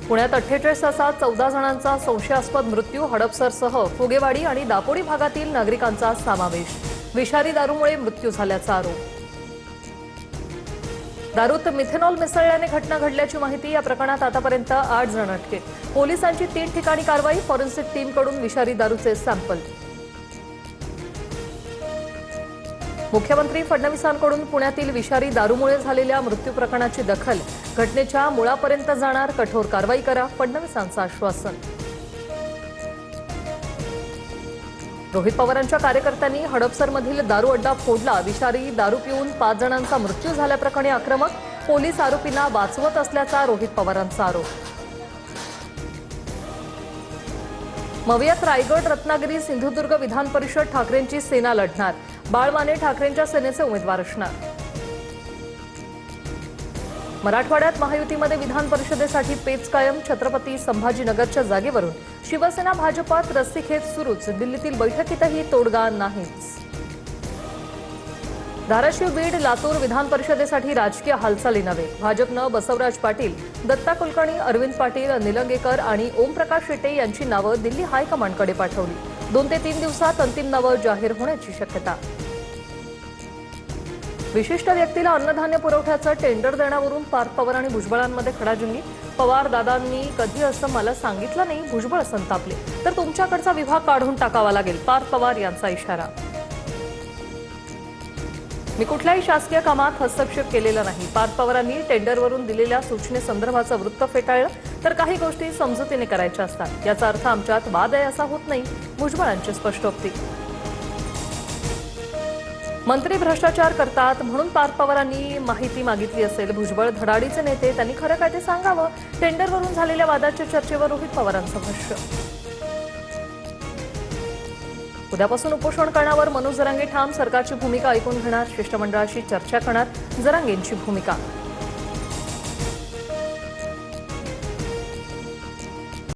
पुण्यात 48 तासात 14 जणांचा संशयास्पद मृत्यू, हडपसरसह फुगेवाडी आणि दापोडी भागातील नागरिकांचा समावेश। विषारी दारूमुळे मृत्यू झाल्याचा आरोप। दारूत मिथेनॉल मिसळल्याने घटना घडल्याची माहिती। या प्रकरणात आतापर्यंत 8 जण अटकेत। पोलिसांची 3 ठिकाणी कारवाई, फॉरेन्सिक टीमकडून विषारी दारूचे सॅम्पल। मुख्यमंत्री फडणवीसांकडून पुण्यातील विषारी दारूमुळे झालेल्या मृत्यू प्रकरणाची दखल। घटनेच्या मुळापर्यंत जाणार, कठोर कारवाई करा, फडणवीसांचं आश्वासन। रोहित पवारांच्या कार्यकर्त्यांनी हडपसरमधील दारू अड्डा फोडला। विषारी दारू पिऊन 5 जणांचा मृत्यू झाल्याप्रकरणी आक्रमक। पोलीस आरोपींना वाचवत असल्याचा रोहित पवारांचा आरोप। मवियात रायगड, रत्नागिरी, सिंधुदुर्ग विधान परिषद ठाकरेंची सेना लढणार। बाळ माने ठाकरेंच्या सेनेचे उमेदवार असणार। मराठवाड्यात महायुतीमध्ये विधान परिषदेसाठी पेच कायम। छत्रपती संभाजीनगरच्या जागेवरून शिवसेना भाजपात रस्सीखेच सुरूच। दिल्लीतील बैठकीतही तोडगा नाहीच। धाराशिव, बीड, लातूर विधान परिषदेसाठी राजकीय हालचाली नव्हे। भाजपनं बसवराज पाटील, दत्ता कुलकर्णी, अरविंद पाटील, निलंगेकर आणि ओमप्रकाश शेटे यांची नावं दिल्ली हायकमांडकडे पाठवली। 2 ते 3 दिवसात अंतिम नावं जाहीर होण्याची शक्यता। विशिष्ट व्यक्तीला अन्नधान्य पुरवठ्याचं टेंडर देण्यावरून पार्थ पवार आणि भुजबळांमध्ये खडाजंगी। पवार दादांनी कधी असं मला सांगितलं नाही, भुजबळ संतापले। तर तुमच्याकडचा विभाग काढून टाकावा लागेल, पार्थ पवार यांचा इशारा। मी कुठल्याही शासकीय कामात हस्तक्षेप केलेला नाही। पार्थ पवारांनी टेंडरवरून दिलेल्या सूचनेसंदर्भाचं वृत्त फेटाळलं। तर काही गोष्टी समजुतीने करायच्या असतात, याचा अर्थ आमच्यात वाद आहे असा होत नाही, भुजबळांची स्पष्टोक्ती। मंत्री भ्रष्टाचार करतात म्हणून पार्थ पवारांनी माहिती मागितली असेल। भुजबळ धडाडीचे नेते, त्यांनी खरं काय ते सांगावं। टेंडरवरून झालेल्या वादाच्या चर्चेवर रोहित पवारांचं भाष्य। उद्यापासून उपोषण करण्यावर मनोज जरांगे ठाम। सरकारची भूमिका ऐकून घेणार, शिष्टमंडळाशी चर्चा करणार, जरांगेंची भूमिका।